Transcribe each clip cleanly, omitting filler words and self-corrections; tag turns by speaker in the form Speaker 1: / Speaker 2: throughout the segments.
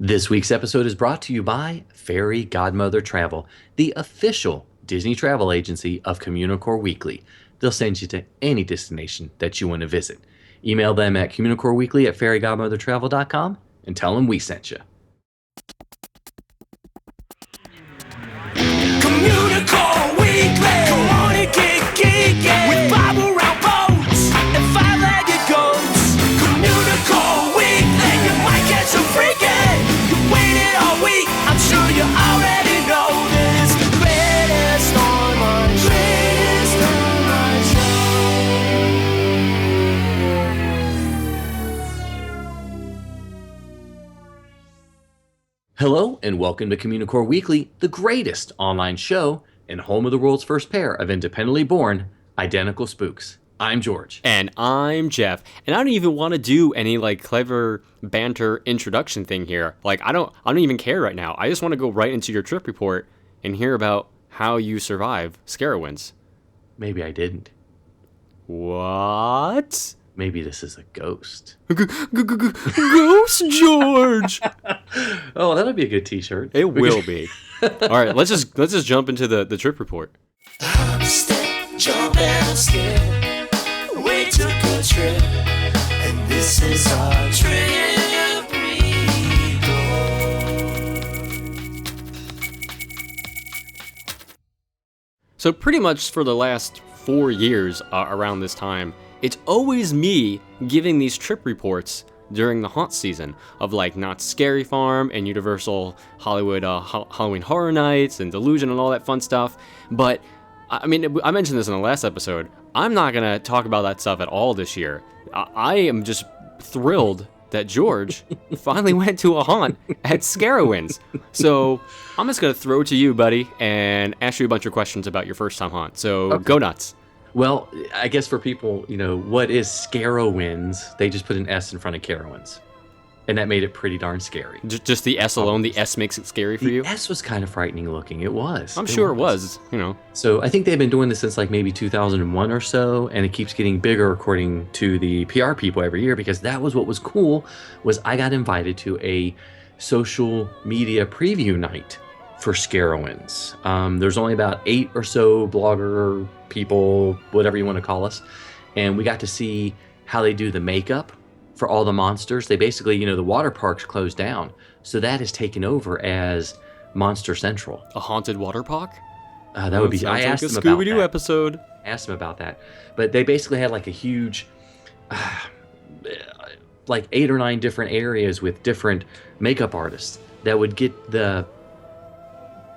Speaker 1: This week's episode is brought to you by Fairy Godmother Travel, the official Disney travel agency of Communicore Weekly. They'll send you to any destination that you want to visit. Email them at communicoreweekly@fairygodmothertravel.com and tell them we sent you.
Speaker 2: Communicore Weekly, come on and get geeky with Bob around boats and five-legged goats. Communicore Weekly, you might get some freaking. You waited all week, I'm sure you already know this. Greatest online show.
Speaker 1: Hello and welcome to Communicore Weekly, the greatest online show and home of the world's first pair of independently born identical spooks. I'm George.
Speaker 3: And I'm Jeff. And I don't even want to do any clever banter introduction thing here. I don't even care right now. I just want to go right into your trip report and hear about how you survive SCarowinds.
Speaker 1: Maybe I didn't.
Speaker 3: What?
Speaker 1: Maybe this is a ghost.
Speaker 3: Ghost George.
Speaker 1: Oh, that'll be a good t-shirt.
Speaker 3: It will be. All right, let's just jump into the trip report.
Speaker 2: Hop, step, jump, and skip. We took a trip, and this is our trip report.
Speaker 3: So pretty much for the last 4 years around this time, it's always me giving these trip reports during the haunt season of Knott's Scary Farm and Universal Hollywood Halloween Horror Nights and Delusion and all that fun stuff. But I mean, I mentioned this in the last episode. I'm not going to talk about that stuff at all this year. I am just thrilled that George finally went to a haunt at SCarowinds. So I'm just going to throw it to you, buddy, and ask you a bunch of questions about your first time haunt. So Go nuts.
Speaker 1: Well, I guess for people, what is SCarowinds? They just put an S in front of Carowinds. And that made it pretty darn scary.
Speaker 3: Just the S alone, the S makes it scary for you?
Speaker 1: The S was kind of frightening looking. It was.
Speaker 3: I'm sure it was.
Speaker 1: So I think they've been doing this since maybe 2001 or so, and it keeps getting bigger according to the PR people every year, because that was what was cool, was I got invited to a social media preview night for SCarowinds. There's only about 8 or so blogger people, whatever you want to call us, and we got to see how they do the makeup for all the monsters. They basically, the water parks closed down, so that is taken over as Monster Central.
Speaker 3: A haunted water park?
Speaker 1: That would be. I asked them about that.
Speaker 3: Scooby-Doo episode.
Speaker 1: Asked them about that, but they basically had a huge, 8 or 9 different areas with different makeup artists that would get the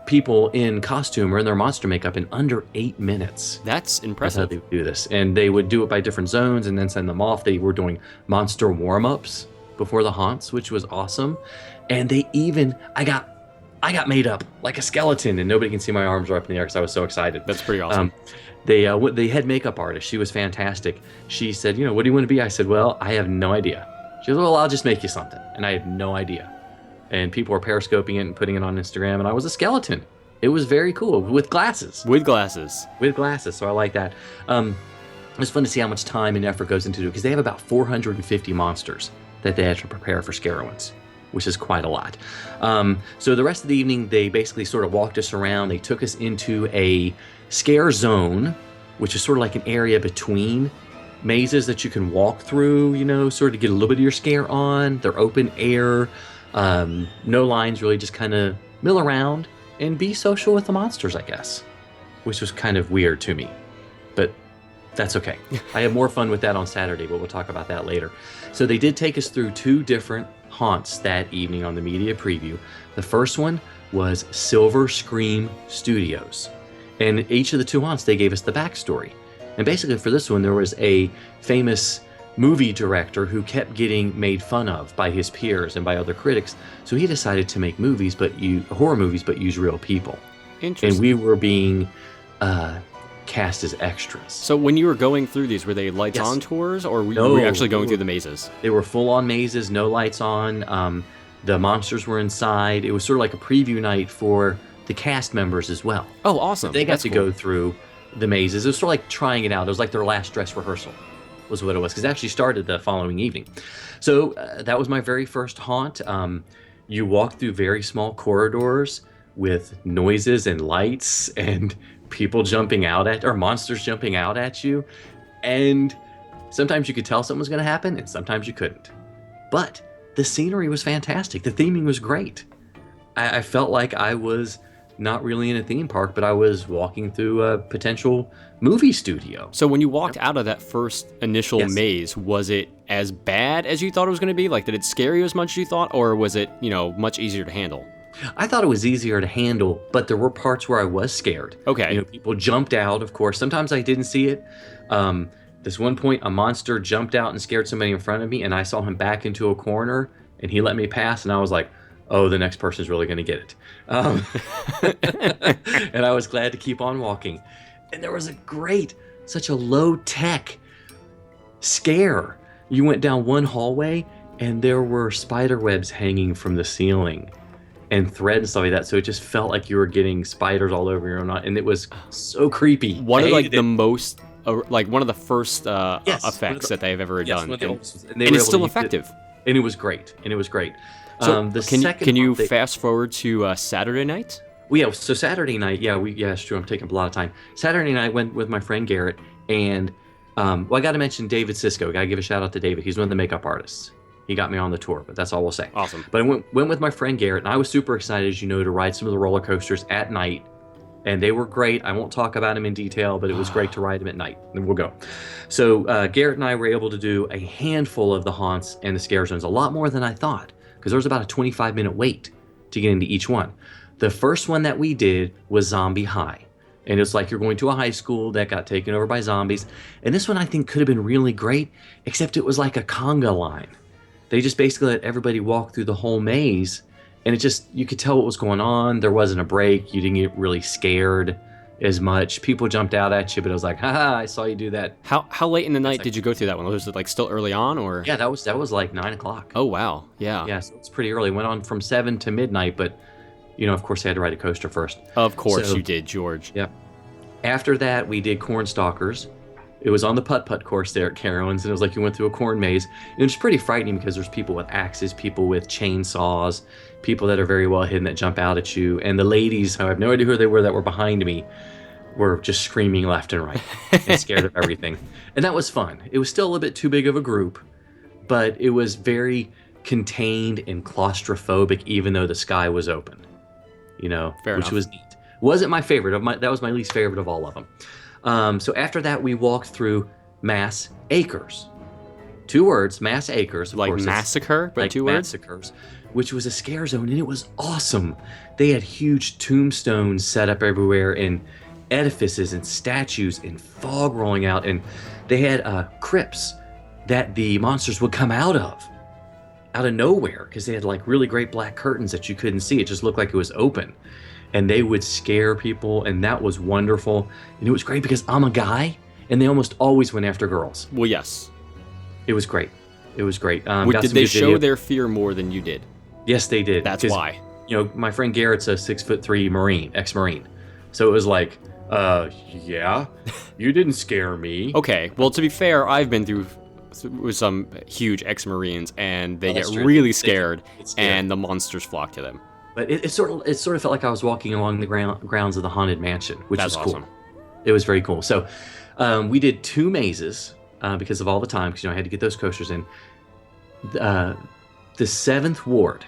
Speaker 1: people in costume or in their monster makeup in under 8 minutes.
Speaker 3: That's impressive.
Speaker 1: That's how they would do this. And they would do it by different zones and then send them off. They were doing monster warm-ups before the haunts, which was awesome. And they even, I got made up like a skeleton, and nobody can see my arms are up in the air because I was so excited.
Speaker 3: That's pretty awesome.
Speaker 1: The head makeup artist, she was fantastic. She said, what do you want to be? I said, well, I have no idea. She said, well, I'll just make you something. And I had no idea. And people were periscoping it and putting it on Instagram, and I was a skeleton. It was very cool, with glasses.
Speaker 3: With glasses,
Speaker 1: so I like that. It's fun to see how much time and effort goes into it, because they have about 450 monsters that they had to prepare for SCarowinds, which is quite a lot. So the rest of the evening, they basically sort of walked us around. They took us into a scare zone, which is sort of like an area between mazes that you can walk through, sort of get a little bit of your scare on. They're open air. No lines, really, just kind of mill around and be social with the monsters, I guess, which was kind of weird to me, but that's okay. I had more fun with that on Saturday, but we'll talk about that later. So they did take us through 2 different haunts that evening on the media preview. The first one was Silver Scream Studios, and each of the 2 haunts, they gave us the backstory. And basically for this one, there was a famous movie director who kept getting made fun of by his peers and by other critics, so he decided to make horror movies but use real people.
Speaker 3: Interesting.
Speaker 1: And we were being cast as extras.
Speaker 3: So when you were going through these, were they lights on tours, or were you actually going through the mazes?
Speaker 1: They were full-on mazes, no lights on. The monsters were inside. It was sort of like a preview night for the cast members as well.
Speaker 3: Oh, awesome.
Speaker 1: They got to go through the mazes. It was sort of like trying it out. It was like their last dress rehearsal. Was what it was, because it actually started the following evening. So that was my very first haunt. you walk through very small corridors with noises and lights and people jumping out at, or monsters jumping out at you. And sometimes you could tell something was going to happen, and sometimes you couldn't. But the scenery was fantastic. The theming was great. I felt like I was not really in a theme park, but I was walking through a potential movie studio.
Speaker 3: So when you walked out of that first initial
Speaker 1: Yes.
Speaker 3: maze, was it as bad as you thought it was going to be? Like, did it scare you as much as you thought, or was it, much easier to handle?
Speaker 1: I thought it was easier to handle, but there were parts where I was scared.
Speaker 3: Okay.
Speaker 1: People jumped out, of course. Sometimes I didn't see it. This one point, a monster jumped out and scared somebody in front of me, and I saw him back into a corner, and he let me pass, and I was like, oh, the next person's really going to get it. And I was glad to keep on walking. And there was such a low-tech scare. You went down one hallway, and there were spider webs hanging from the ceiling and thread and stuff like that. So it just felt like you were getting spiders all over your own, and it was so creepy.
Speaker 3: One of
Speaker 1: one
Speaker 3: of the first
Speaker 1: Yes,
Speaker 3: effects that they've ever
Speaker 1: yes,
Speaker 3: done,
Speaker 1: one of the
Speaker 3: and,
Speaker 1: oldest ones.
Speaker 3: and it's still effective.
Speaker 1: And it was great.
Speaker 3: So can you
Speaker 1: month
Speaker 3: fast forward to Saturday night?
Speaker 1: Well, yeah, so Saturday night, it's true. I'm taking up a lot of time. Saturday night, I went with my friend Garrett, and I got to mention David Sisko. Got to give a shout out to David. He's one of the makeup artists. He got me on the tour, but that's all we'll say.
Speaker 3: Awesome.
Speaker 1: But I went with my friend Garrett, and I was super excited, as you know, to ride some of the roller coasters at night, and they were great. I won't talk about them in detail, but it was great to ride them at night. And we'll go. So Garrett and I were able to do a handful of the haunts and the scare zones, a lot more than I thought, because there was about a 25-minute wait to get into each one. The first one that we did was Zombie High. And it's like you're going to a high school that got taken over by zombies. And this one I think could have been really great, except it was like a conga line. They just basically let everybody walk through the whole maze. And you could tell what was going on. There wasn't a break. You didn't get really scared as much. People jumped out at you, but it was like, haha, I saw you do that.
Speaker 3: How late in the night did you go through that one? Was it like still early on, or?
Speaker 1: Yeah, that was like 9 o'clock.
Speaker 3: Oh, wow. Yeah.
Speaker 1: Yeah, so it's pretty early. Went on from 7 to midnight, but, of course, I had to ride a coaster first.
Speaker 3: Of course
Speaker 1: So-
Speaker 3: you did, George.
Speaker 1: Yeah. After that, we did Corn Stalkers. It was on the putt-putt course there at Carowinds, and it was like you went through a corn maze. And it was pretty frightening because there's people with axes, people with chainsaws, people that are very well hidden that jump out at you. And the ladies, I have no idea who they were that were behind me, were just screaming left and right and scared of everything. And that was fun. It was still a bit too big of a group, but it was very contained and claustrophobic, even though the sky was open,
Speaker 3: Fair
Speaker 1: which
Speaker 3: enough.
Speaker 1: was neat. Wasn't my favorite. That was my least favorite of all of them. So after that, we walked through Mass Acres. 2 words, Mass Acres. Of
Speaker 3: Like
Speaker 1: course, it's
Speaker 3: massacre, but
Speaker 1: like
Speaker 3: 2 words?
Speaker 1: Massacres, which was a scare zone, and it was awesome. They had huge tombstones set up everywhere, and edifices and statues and fog rolling out, and they had crypts that the monsters would come out of nowhere, because they had like really great black curtains that you couldn't see. It just looked like it was open, and they would scare people, and that was wonderful. And it was great because I'm a guy, and they almost always went after girls.
Speaker 3: Well, yes.
Speaker 1: It was great. Got
Speaker 3: Did
Speaker 1: some
Speaker 3: they
Speaker 1: good
Speaker 3: show
Speaker 1: video.
Speaker 3: their fear more than you did?
Speaker 1: Yes, they did.
Speaker 3: That's
Speaker 1: 'Cause,
Speaker 3: why.
Speaker 1: my friend Garrett's a 6'3" Marine, ex-Marine, so it was like, yeah, you didn't scare me.
Speaker 3: Okay, well, to be fair, I've been through with some huge ex-Marines, and they get
Speaker 1: that's true.
Speaker 3: really scared,
Speaker 1: It's scary.
Speaker 3: and the monsters flock to them.
Speaker 1: But it sort of felt like I was walking along the grounds of the Haunted Mansion, which
Speaker 3: That's
Speaker 1: was cool.
Speaker 3: awesome.
Speaker 1: It was very cool. So we did 2 mazes because of all the time, because I had to get those coasters in. The 7th Ward,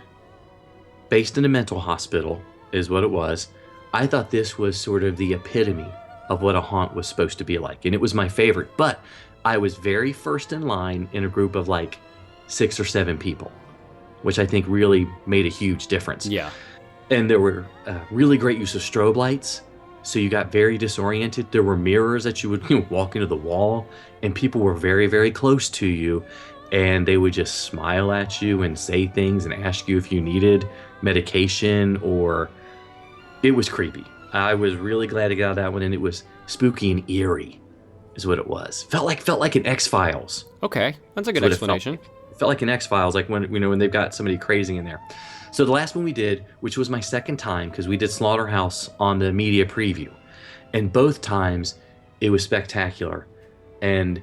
Speaker 1: based in a mental hospital, is what it was. I thought this was sort of the epitome of what a haunt was supposed to be like, and it was my favorite. But I was very first in line in a group of like 6 or 7 people, which I think really made a huge difference.
Speaker 3: Yeah.
Speaker 1: And there were really great use of strobe lights, so you got very disoriented. There were mirrors that you would walk into the wall, and people were very, very close to you, and they would just smile at you and say things and ask you if you needed medication, or it was creepy. I was really glad to get out of that one, and it was spooky and eerie is what it was. Felt like an X-Files.
Speaker 3: Okay, that's a good
Speaker 1: That's what it felt
Speaker 3: explanation.
Speaker 1: like. It felt like an X-Files, like when they've got somebody crazy in there. So the last one we did, which was my second time, because we did Slaughterhouse on the media preview, and both times it was spectacular. And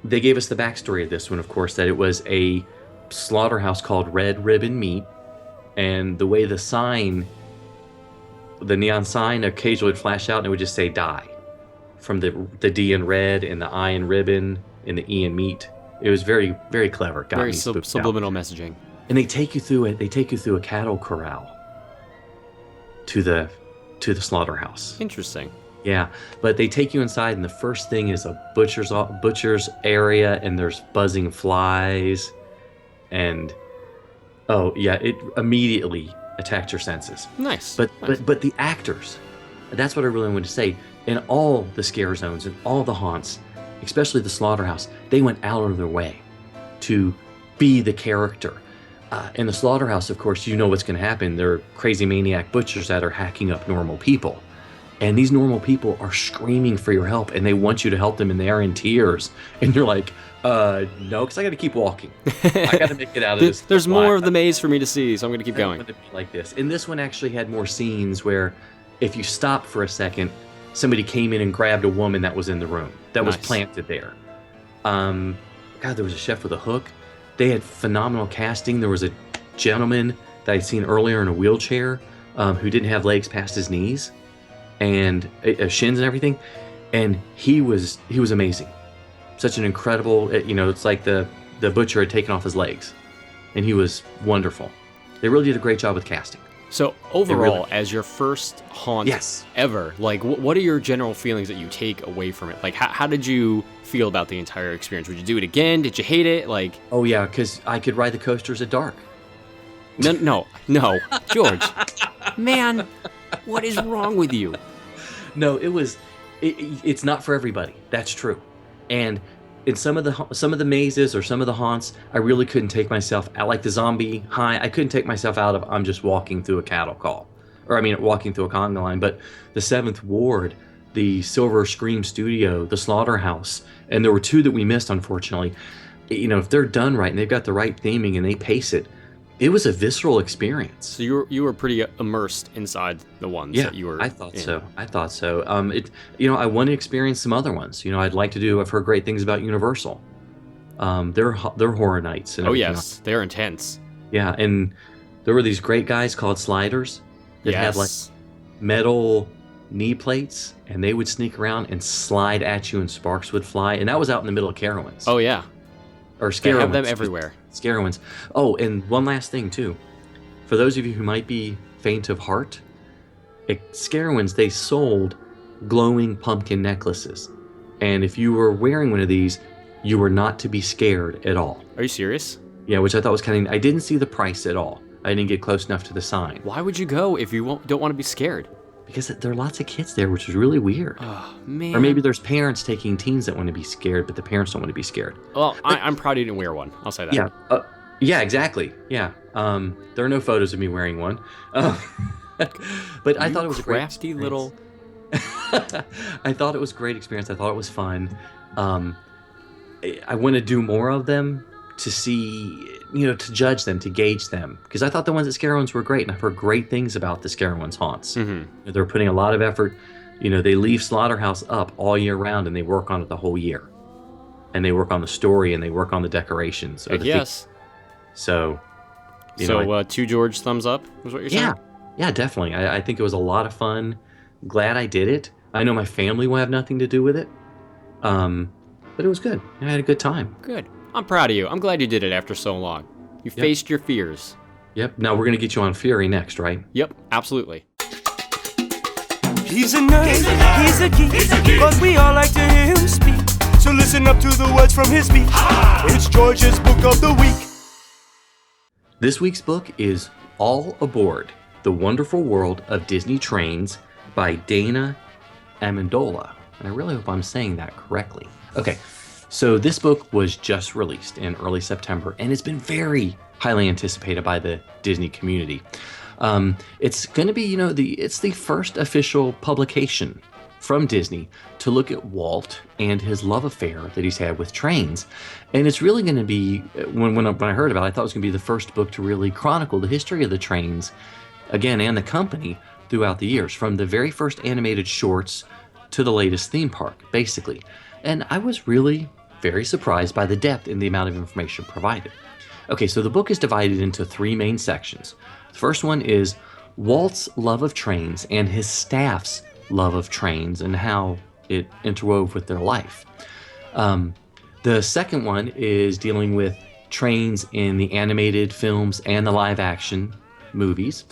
Speaker 1: they gave us the backstory of this one, of course, that it was a slaughterhouse called Red Ribbon Meat, and the way the neon sign occasionally would flash out and it would just say die, from the D in red and the I in ribbon and the E in meat. It was very, very clever. Got
Speaker 3: Very
Speaker 1: me spooked
Speaker 3: subliminal
Speaker 1: out.
Speaker 3: messaging.
Speaker 1: And they take you through it. They take you through a cattle corral to the slaughterhouse.
Speaker 3: Interesting.
Speaker 1: Yeah, but they take you inside, and the first thing is a butcher's area, and there's buzzing flies, and it immediately attacked your senses.
Speaker 3: Nice.
Speaker 1: But
Speaker 3: Nice.
Speaker 1: but the actors, that's what I really wanted to say. In all the scare zones and all the haunts, especially the slaughterhouse, they went out of their way to be the character. In the slaughterhouse, of course, you know what's going to happen. They're crazy maniac butchers that are hacking up normal people. And these normal people are screaming for your help, and they want you to help them, and they are in tears. And you're like, no, because I got to keep walking. I got to make it out of this.
Speaker 3: There's more of the maze for me to see, so I'm going to keep going.
Speaker 1: Want to be like this. And this one actually had more scenes where if you stopped for a second, somebody came in and grabbed a woman that was in the room, that was planted there. God, there was a chef with a hook. They had phenomenal casting. There was a gentleman that I'd seen earlier in a wheelchair who didn't have legs past his knees and shins and everything, and he was amazing. Such an incredible, it's like the butcher had taken off his legs, and he was wonderful. They really did a great job with casting.
Speaker 3: So overall, as your first haunt ever, like what are your general feelings that you take away from it? Like how did you feel about the entire experience? Would you do it again? Did you hate it? Like,
Speaker 1: oh yeah, because I could ride the coasters at dark.
Speaker 3: No, George, man, what is wrong with you?
Speaker 1: No, it's not for everybody. That's true. And in some of the mazes or some of the haunts, I really couldn't take myself out. Like the zombie high, I couldn't take myself out of. I'm just walking through a cattle call, walking through a conga line. But the Seventh Ward, the Silver Scream Studio, the Slaughterhouse, and there were two that we missed, unfortunately. If they're done right and they've got the right theming and they pace it, it was a visceral experience.
Speaker 3: So you were pretty immersed inside the ones that you were.
Speaker 1: I thought so. I want to experience some other ones. I'd like to do. I've heard great things about Universal. Their horror nights. And
Speaker 3: yes, they're intense.
Speaker 1: Yeah, and there were these great guys called Sliders that had like metal knee plates, and they would sneak around and slide at you, and sparks would fly. And that was out in the middle of Carowinds.
Speaker 3: Oh yeah.
Speaker 1: Or SCarowinds.
Speaker 3: They have them everywhere.
Speaker 1: SCarowinds. Oh, and one last thing too. For those of you who might be faint of heart, at SCarowinds they sold glowing pumpkin necklaces. And if you were wearing one of these, you were not to be scared at all.
Speaker 3: Are you serious?
Speaker 1: Yeah, which I thought was kind of... I didn't see the price at all. I didn't get close enough to the sign.
Speaker 3: Why would you go if you don't want to be scared?
Speaker 1: Because there are lots of kids there, which is really weird.
Speaker 3: Oh, man.
Speaker 1: Or maybe there's parents taking teens that want to be scared, but the parents don't want to be scared.
Speaker 3: Well, I'm proud you didn't wear one. I'll say that.
Speaker 1: Yeah. Yeah, exactly. Yeah. There are no photos of me wearing one. But I thought it was a great
Speaker 3: crafty little...
Speaker 1: I thought it was a great experience. I thought it was fun. I want to do more of them to see, to judge them, to gauge them. Because I thought the ones at SCarowinds were great, and I've heard great things about the SCarowinds haunts. Mm-hmm. They're putting a lot of effort. They leave Slaughterhouse up all year round, and they work on it the whole year. And they work on the story, and they work on the decorations.
Speaker 3: Yes.
Speaker 1: So,
Speaker 3: 2 George thumbs up was what you're saying?
Speaker 1: Yeah, definitely. I think it was a lot of fun. Glad I did it. I know my family will have nothing to do with it. But it was good. I had a good time.
Speaker 3: Good. I'm proud of you. I'm glad you did it after so long. You faced your fears.
Speaker 1: Yep. Now we're going to get you on Fury next, right?
Speaker 3: Yep, absolutely.
Speaker 2: He's a nerd, he's a geek, but we all like to hear him speak. So listen up to the words from his speech. It's George's Book of the Week.
Speaker 1: This week's book is All Aboard, The Wonderful World of Disney Trains by Dana Amendola. And I really hope I'm saying that correctly. Okay, so this book was just released in early September, and it's been very highly anticipated by the Disney community. It's going to be, it's the first official publication from Disney to look at Walt and his love affair that he's had with trains. And it's really going to be, when I heard about it, I thought it was going to be the first book to really chronicle the history of the trains, again, and the company throughout the years, from the very first animated shorts to the latest theme park, basically. And I was really very surprised by the depth and the amount of information provided. Okay, so the book is divided into 3 main sections. The first one is Walt's love of trains and his staff's love of trains and how it interwove with their life. The second one is dealing with trains in the animated films and the live action movies.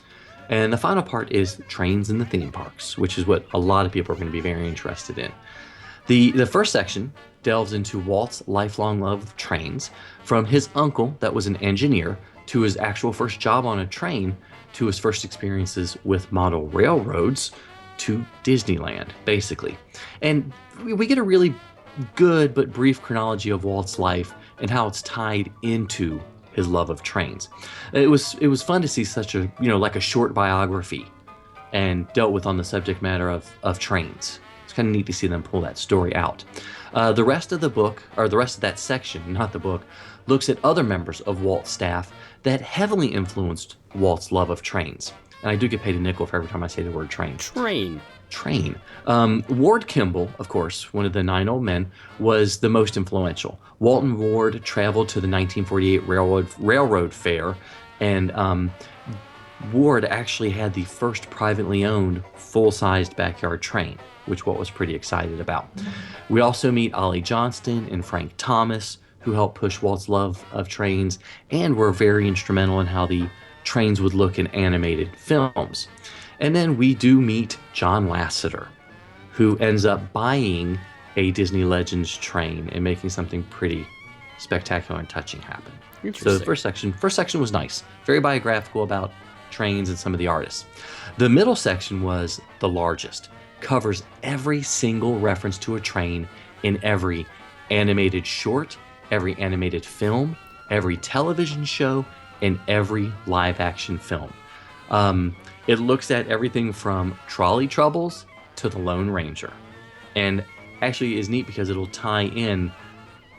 Speaker 1: And the final part is trains in the theme parks, which is what a lot of people are going to be very interested in. The first section delves into Walt's lifelong love of trains, from his uncle that was an engineer to his actual first job on a train to his first experiences with model railroads to Disneyland, basically. And we get a really good but brief chronology of Walt's life and how it's tied into his love of trains. It was fun to see such a, like a short biography and dealt with on the subject matter of trains. It's kind of neat to see them pull that story out. The rest of the book, or the rest of that section, not the book, looks at other members of Walt's staff that heavily influenced Walt's love of trains. And I do get paid a nickel for every time I say the word train. Train. Ward Kimball, of course, one of the 9 old men, was the most influential. Walt and Ward traveled to the 1948 Railroad Fair, and Ward actually had the first privately owned full-sized backyard train, which Walt was pretty excited about. We also meet Ollie Johnston and Frank Thomas, who helped push Walt's love of trains and were very instrumental in how the trains would look in animated films. And then we do meet John Lasseter, who ends up buying a Disney Legends train and making something pretty spectacular and touching happen. So the first section was nice, very biographical about trains and some of the artists. The middle section was the largest, covers every single reference to a train in every animated short, every animated film, every television show, and every live action film. It looks at everything from trolley troubles to the Lone Ranger. And actually is neat because it'll tie in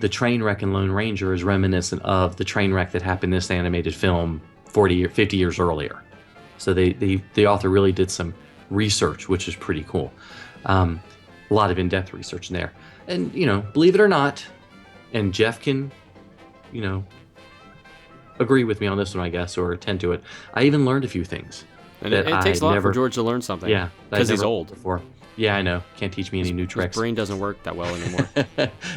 Speaker 1: the train wreck in Lone Ranger is reminiscent of the train wreck that happened in this animated film 40 or 50 years earlier. So the author really did some research, which is pretty cool. A lot of in-depth research in there. And, believe it or not, and Jeff can, agree with me on this one, I guess, or attend to it. I even learned a few things.
Speaker 3: And it takes a lot for George to learn something.
Speaker 1: Yeah.
Speaker 3: Because he's old.
Speaker 1: Before. Yeah, I know. Can't teach me any new tricks.
Speaker 3: His brain doesn't work that well anymore.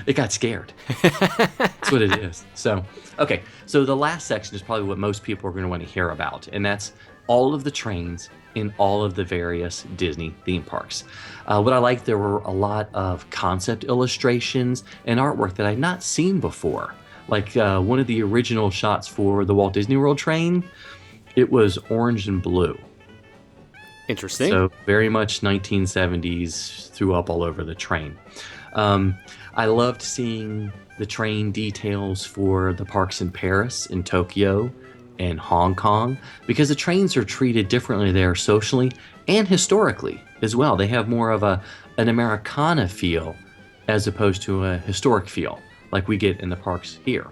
Speaker 1: It got scared. That's what it is. So, okay. So the last section is probably what most people are going to want to hear about. And that's all of the trains in all of the various Disney theme parks. What I liked, there were a lot of concept illustrations and artwork that I'd not seen before. Like one of the original shots for the Walt Disney World train, it was orange and blue.
Speaker 3: Interesting.
Speaker 1: So very much 1970s, threw up all over the train. I loved seeing the train details for the parks in Paris, in Tokyo, and Hong Kong, because the trains are treated differently there socially and historically as well. They have more of an Americana feel as opposed to a historic feel like we get in the parks here.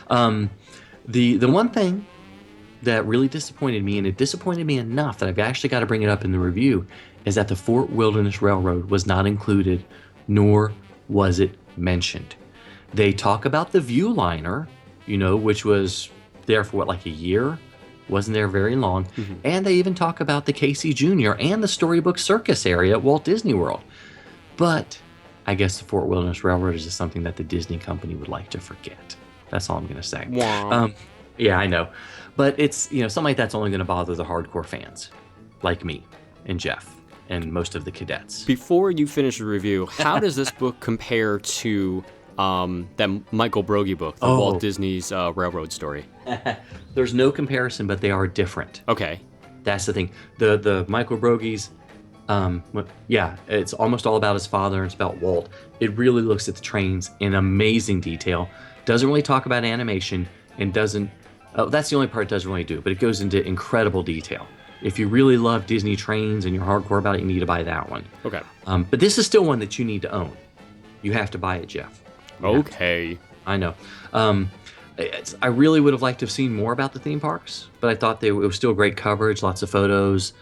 Speaker 1: The one thing that really disappointed me, and it disappointed me enough that I've actually got to bring it up in the review, is that the Fort Wilderness Railroad was not included, nor was it mentioned. They talk about the Viewliner, which was there for like a year, wasn't there very long, and they even talk about the Casey Jr. and the Storybook Circus area at Walt Disney World. But I guess the Fort Wilderness Railroad is just something that the Disney company would like to forget. That's all I'm going to say.
Speaker 3: Wow.
Speaker 1: Yeah, I know. But it's, something like that's only going to bother the hardcore fans, like me and Jeff and most of the cadets.
Speaker 3: Before you finish the review, how does this book compare to that Michael Broggie book, the Walt Disney's Railroad Story?
Speaker 1: There's no comparison, but they are different.
Speaker 3: Okay.
Speaker 1: That's the thing. The Michael Broggie's, it's almost all about his father. It's about Walt. It really looks at the trains in amazing detail. Doesn't really talk about animation and doesn't. That's the only part it doesn't really do, but it goes into incredible detail. If you really love Disney trains and you're hardcore about it, you need to buy that one.
Speaker 3: Okay.
Speaker 1: But this is still one that you need to own. You have to buy it, Jeff.
Speaker 3: Okay.
Speaker 1: I know. I really would have liked to have seen more about the theme parks, but I thought it was still great coverage, lots of photos,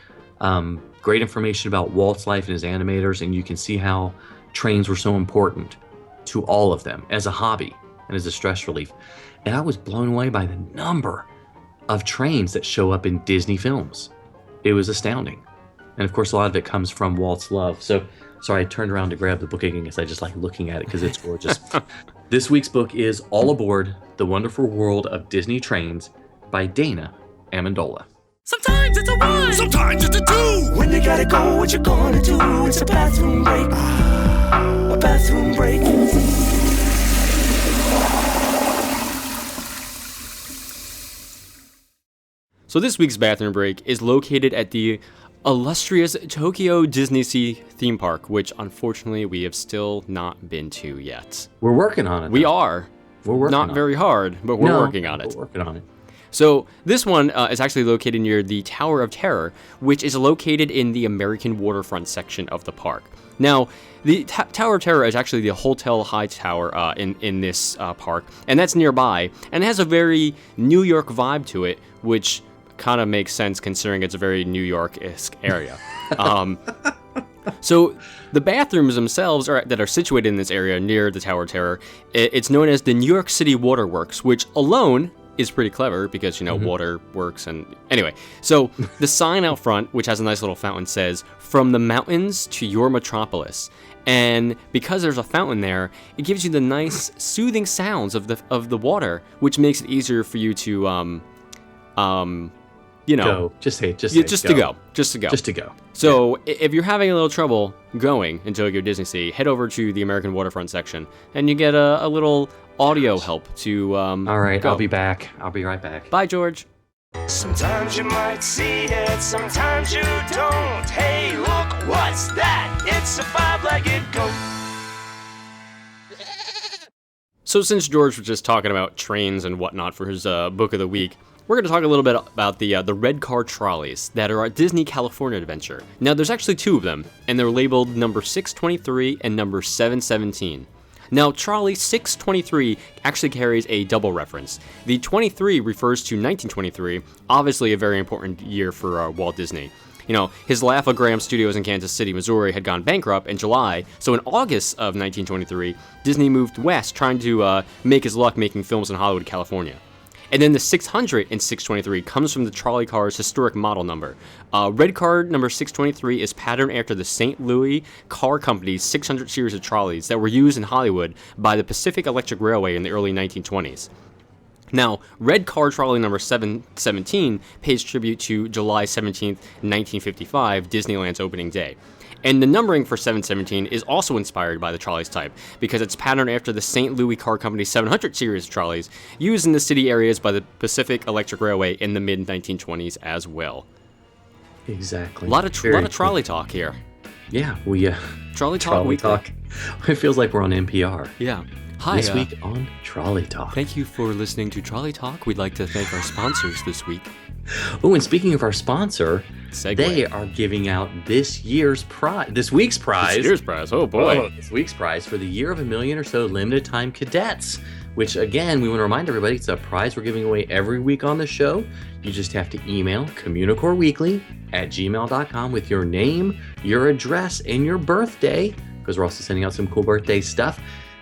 Speaker 1: great information about Walt's life and his animators, and you can see how trains were so important to all of them as a hobby and as a stress relief. And I was blown away by the number of trains that show up in Disney films. It was astounding. And of course, a lot of it comes from Walt's love. So, sorry, I turned around to grab the book again because I just like looking at it because it's gorgeous. This week's book is All Aboard, The Wonderful World of Disney Trains by Dana Amendola.
Speaker 2: Sometimes it's a one, sometimes it's a two. When you gotta go, what you gonna do? It's a bathroom break. A bathroom break.
Speaker 3: So this week's bathroom break is located at the illustrious Tokyo DisneySea theme park, which unfortunately we have still not been to yet.
Speaker 1: We're working on it.
Speaker 3: We are.
Speaker 1: We're working
Speaker 3: not
Speaker 1: on
Speaker 3: very hard, but we're working on it.
Speaker 1: We're working on it.
Speaker 3: So this one is actually located near the Tower of Terror, which is located in the American waterfront section of the park. Now, the Tower of Terror is actually the Hotel High Tower in this park, and that's nearby, and it has a very New York vibe to it, which kind of makes sense considering it's a very New York-esque area. So the bathrooms themselves that are situated in this area near the Tower of Terror, it's known as the New York City Waterworks, which alone is pretty clever because, water works. And anyway, so the sign out front, which has a nice little fountain, says, "From the mountains to your metropolis." And because there's a fountain there, it gives you the nice soothing sounds of the water, which makes it easier for you to
Speaker 1: go. Just to go.
Speaker 3: So if you're having a little trouble going in Tokyo DisneySea, head over to the American waterfront section, and you get a little audio help to. All
Speaker 1: right,
Speaker 3: go.
Speaker 1: I'll be back. I'll be right back.
Speaker 3: Bye, George.
Speaker 2: Sometimes you might see it, sometimes you don't. Hey, look, what's that? It's a five-legged goat.
Speaker 3: So since George was just talking about trains and whatnot for his book of the week, we're going to talk a little bit about the Red Car Trolleys that are at Disney California Adventure. Now, there's actually two of them, and they're labeled number 623 and number 717. Now, trolley 623 actually carries a double reference. The 23 refers to 1923, obviously a very important year for Walt Disney. His Laugh-O-Gram Studios in Kansas City, Missouri had gone bankrupt in July, so in August of 1923, Disney moved west trying to make his luck making films in Hollywood, California. And then the 600 in 623 comes from the trolley car's historic model number. Red Car number 623 is patterned after the St. Louis Car Company's 600 series of trolleys that were used in Hollywood by the Pacific Electric Railway in the early 1920s. Now, Red Car Trolley number 717 pays tribute to July 17th, 1955, Disneyland's opening day. And the numbering for 717 is also inspired by the trolley's type, because it's patterned after the St. Louis Car Company's 700 series of trolleys used in the city areas by the Pacific Electric Railway in the mid-1920s as well.
Speaker 1: Exactly.
Speaker 3: A lot of trolley talk here.
Speaker 1: Yeah, we
Speaker 3: Trolley Talk.
Speaker 1: It feels like we're on NPR.
Speaker 3: Yeah. Hi.
Speaker 1: This week on Trolley Talk.
Speaker 3: Thank you for listening to Trolley Talk. We'd like to thank our sponsors this week.
Speaker 1: Oh, and speaking of our sponsor,
Speaker 3: Segue.
Speaker 1: They are giving out this week's prize.
Speaker 3: This year's prize. Oh boy.
Speaker 1: This week's prize for the Year of a Million or So limited time cadets. Which again, we want to remind everybody, it's a prize we're giving away every week on the show. You just have to email communicoreweekly@gmail.com with your name, your address, and your birthday, because we're also sending out some cool birthday stuff.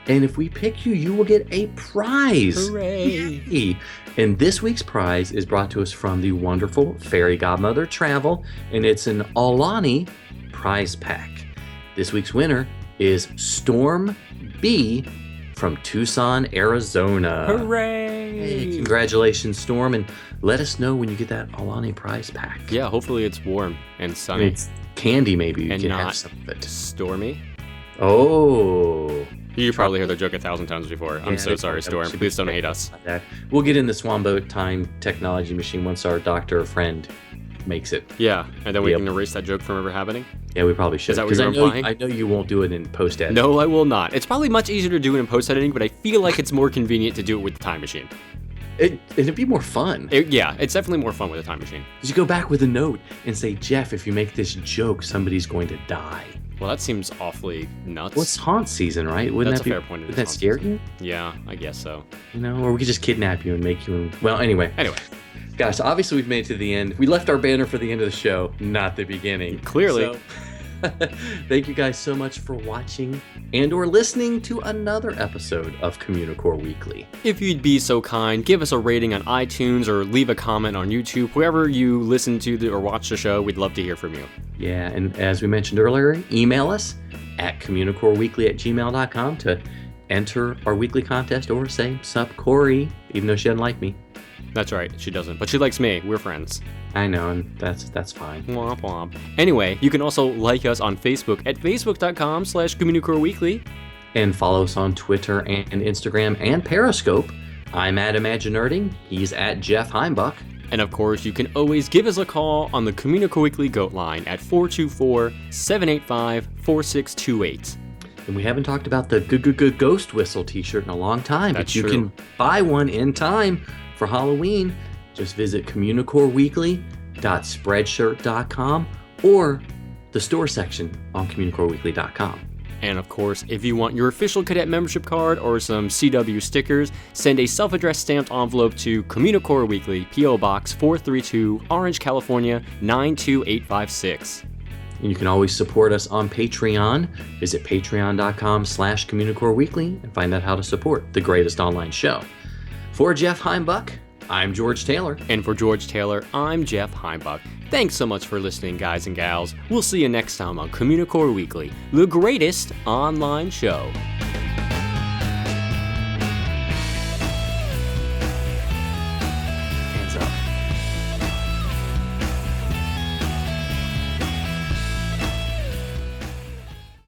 Speaker 1: And if we pick you, you will get a prize.
Speaker 3: Hooray!
Speaker 1: Yay. And this week's prize is brought to us from the wonderful Fairy Godmother Travel, and it's an Aulani prize pack. This week's winner is Storm B from Tucson, Arizona.
Speaker 3: Hooray!
Speaker 1: Hey, congratulations, Storm, and let us know when you get that Aulani prize pack.
Speaker 3: Yeah, hopefully it's warm and sunny.
Speaker 1: It's candy, maybe. You
Speaker 3: and
Speaker 1: can
Speaker 3: not
Speaker 1: have some of it.
Speaker 3: Stormy.
Speaker 1: Oh.
Speaker 3: You probably heard that joke 1,000 times before. I'm so sorry, Storm. Please don't hate us.
Speaker 1: We'll get in the Swamboat time technology machine once our doctor friend makes it.
Speaker 3: Yeah, and then we can erase that joke from ever happening.
Speaker 1: Yeah, we probably should.
Speaker 3: Is that what you're implying?
Speaker 1: I know you won't do it in post-editing.
Speaker 3: No, I will not. It's probably much easier to do it in post-editing, but I feel like it's more convenient to do it with the time machine.
Speaker 1: It'd be more fun.
Speaker 3: Yeah, it's definitely more fun with a time machine.
Speaker 1: You go back with a note and say, Jeff, if you make this joke, somebody's going to die.
Speaker 3: Well, that seems awfully nuts.
Speaker 1: Well, it's haunt season, right?
Speaker 3: That's a fair point.
Speaker 1: Would that scare you?
Speaker 3: Yeah, I guess so.
Speaker 1: Or we could just kidnap you and make you... Well, anyway. Guys, obviously we've made it to the end. We left our banner for the end of the show, not the beginning.
Speaker 3: Clearly.
Speaker 1: So, Thank you guys so much for watching and or listening to another episode of Communicore Weekly.
Speaker 3: If you'd be so kind, give us a rating on iTunes or leave a comment on YouTube. Wherever you listen to or watch the show, we'd love to hear from you.
Speaker 1: Yeah, and as we mentioned earlier, email us at communicoreweekly@gmail.com to enter our weekly contest or say, sup Corey, even though she doesn't like me.
Speaker 3: That's right, she doesn't, but she likes me. We're friends.
Speaker 1: I know, and that's fine.
Speaker 3: Womp womp. Anyway, you can also like us on Facebook at facebook.com/Communicore Weekly.
Speaker 1: And follow us on Twitter and Instagram and Periscope. I'm at Imaginerding. He's at Jeff Heimbuck.
Speaker 3: And of course, you can always give us a call on the Communicore Weekly Goat Line at 424-785-4628.
Speaker 1: And we haven't talked about the Ghost Whistle t-shirt in a long time,
Speaker 3: That's
Speaker 1: but you
Speaker 3: true.
Speaker 1: can buy one in time for Halloween. Just visit communicoreweekly.spreadshirt.com or the store section on communicoreweekly.com.
Speaker 3: And of course, if you want your official cadet membership card or some CW stickers, send a self-addressed stamped envelope to Communicore Weekly, P.O. Box 432, Orange, California 92856.
Speaker 1: And you can always support us on Patreon. Visit patreon.com/Communicore Weekly and find out how to support the greatest online show. For Jeff Heimbuck, I'm George Taylor.
Speaker 3: And for George Taylor, I'm Jeff Heimbuck. Thanks so much for listening, guys and gals. We'll see you next time on Communicore Weekly, the greatest online show.